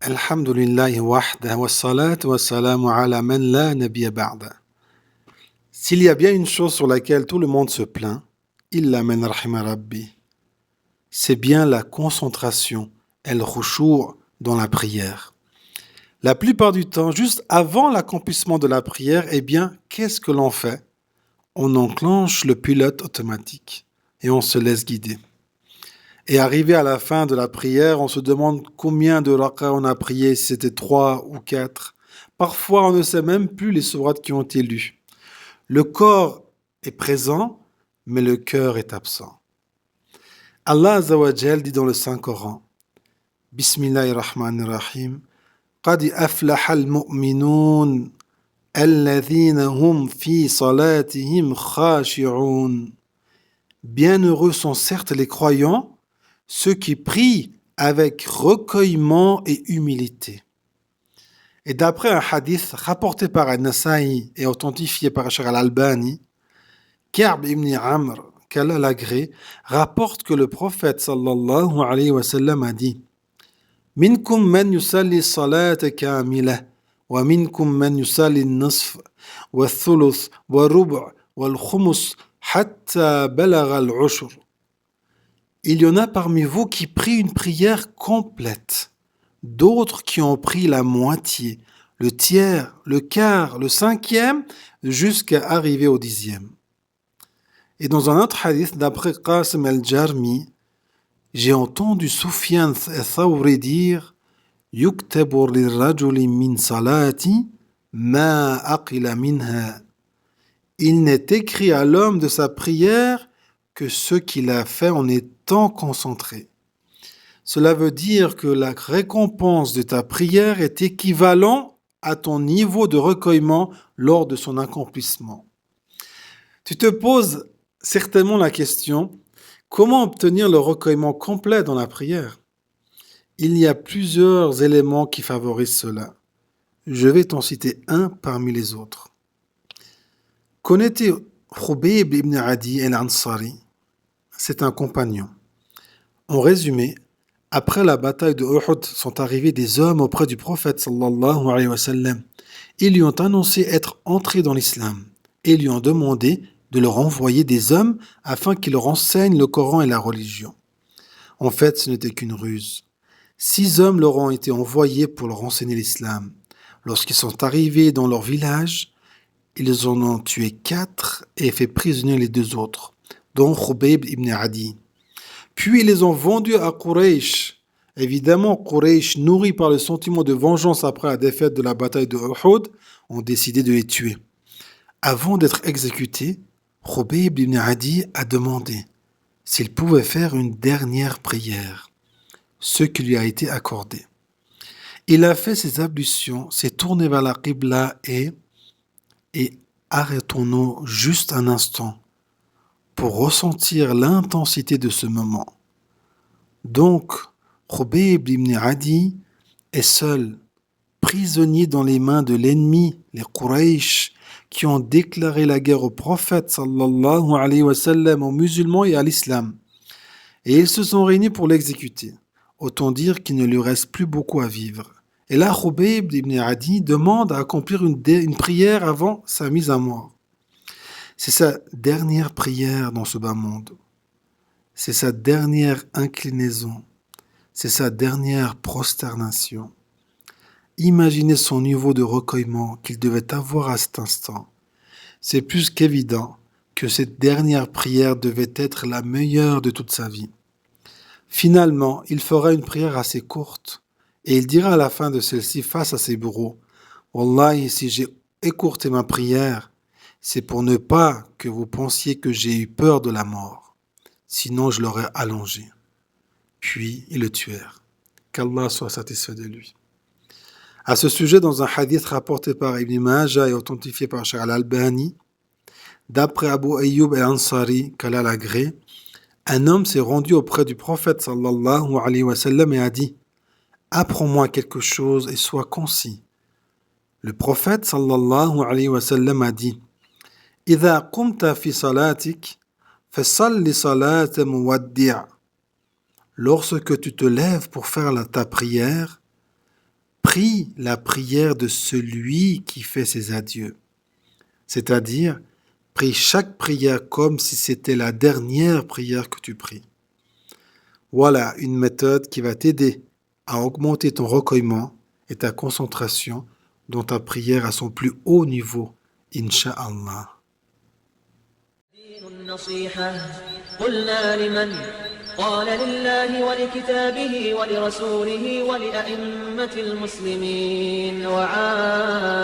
Alhamdulillahi wahda wa salatu wa salamu ala man la nabiyya ba'da. S'il y a bien une chose sur laquelle tout le monde se plaint, illa man rahima rabbi, c'est bien la concentration, el-khushu' dans la prière. La plupart du temps, juste avant l'accomplissement de la prière, eh bien, qu'est-ce que l'on fait? On enclenche le pilote automatique et on se laisse guider. Et arrivé à la fin de la prière, on se demande combien de rakas on a prié, si c'était 3 ou 4. Parfois, on ne sait même plus les sourates qui ont été lues. Le corps est présent, mais le cœur est absent. Allah Azza wa Jal dit dans le Saint-Coran, Bismillahirrahmanirrahim, Qad aflaha al-mu'minun, alladhina hum fi salatihim khashi'un. Bienheureux sont certes les croyants, ceux qui prient avec recueillement et humilité. Et d'après un hadith rapporté par An-Nasa'i et authentifié par Sheikh al-Albani, Ka'b ibn Amr, qu'Allah l'agrée, rapporte que le prophète sallallahu alayhi wa sallam a dit Minkum man yusalli salata kamila, wa minkum man yusalli nisf, wa thuluth, wa rub' wa al-khumus, hatta balagha al-ushr. Il y en a parmi vous qui prient une prière complète, d'autres qui ont pris la moitié, le tiers, le quart, le cinquième, jusqu'à arriver au 10e. Et dans un autre hadith, d'après Qasim al-Jarmi, j'ai entendu Sufyan al-Thawri dire Yuktabu lirrajuli min salati ma aqila minha. Il n'est écrit à l'homme de sa prière que ce qu'il a fait en étant concentré. Cela veut dire que la récompense de ta prière est équivalent à ton niveau de recueillement lors de son accomplissement. Tu te poses certainement la question, comment obtenir le recueillement complet dans la prière? Il y a plusieurs éléments qui favorisent cela. Je vais t'en citer un parmi les autres. Connais-tu Khubayb ibn Adi al-Ansari? C'est un compagnon. En résumé, après la bataille de Uhud sont arrivés des hommes auprès du prophète sallallahu alayhi wa sallam. Ils lui ont annoncé être entrés dans l'islam et lui ont demandé de leur envoyer des hommes afin qu'ils leur enseignent le Coran et la religion. En fait, ce n'était qu'une ruse. 6 hommes leur ont été envoyés pour leur enseigner l'islam. Lorsqu'ils sont arrivés dans leur village, ils en ont tué 4 et fait prisonnier les 2 autres, dont Khubayb ibn Adi. Puis ils les ont vendus à Quraysh. Évidemment, Quraysh, nourris par le sentiment de vengeance après la défaite de la bataille de Uhud, ont décidé de les tuer. Avant d'être exécutés, Khubayb ibn Adi a demandé s'il pouvait faire une dernière prière, ce qui lui a été accordé. Il a fait ses ablutions, s'est tourné vers la Qibla et arrêtons-nous juste un instant pour ressentir l'intensité de ce moment. Donc, Khubayb ibn Adi est seul, prisonnier dans les mains de l'ennemi, les Quraysh, qui ont déclaré la guerre au prophète sallallahu alayhi wa sallam, aux musulmans et à l'islam. Et ils se sont réunis pour l'exécuter. Autant dire qu'il ne lui reste plus beaucoup à vivre. Et là, Khubayb ibn Adi demande à accomplir une prière avant sa mise à mort. C'est sa dernière prière dans ce bas monde. C'est sa dernière inclinaison. C'est sa dernière prosternation. Imaginez son niveau de recueillement qu'il devait avoir à cet instant. C'est plus qu'évident que cette dernière prière devait être la meilleure de toute sa vie. Finalement, il fera une prière assez courte et il dira à la fin de celle-ci face à ses bourreaux « Wallahi, si j'ai écourté ma prière, c'est pour ne pas que vous pensiez que j'ai eu peur de la mort. Sinon, je l'aurais allongé. » Puis, ils le tuèrent. Qu'Allah soit satisfait de lui. À ce sujet, dans un hadith rapporté par Ibn Majah et authentifié par Sheikh al-Albani, d'après Abu Ayyub al-Ansari, qu'Allah l'agrée, un homme s'est rendu auprès du prophète sallallahu alayhi wa sallam et a dit « Apprends-moi quelque chose et sois concis. » Le prophète sallallahu alayhi wa sallam a dit « إذا قمت في صلاتك فصل صلاة مودع. » Lorsque tu te lèves pour faire ta prière, prie la prière de celui qui fait ses adieux. C'est-à-dire, prie chaque prière comme si c'était la dernière prière que tu pries. Voilà une méthode qui va t'aider à augmenter ton recueillement et ta concentration dans ta prière à son plus haut niveau, Inch'Allah. قلنا لمن قال لله ولكتابه ولرسوله ولأئمة المسلمين وعامتهم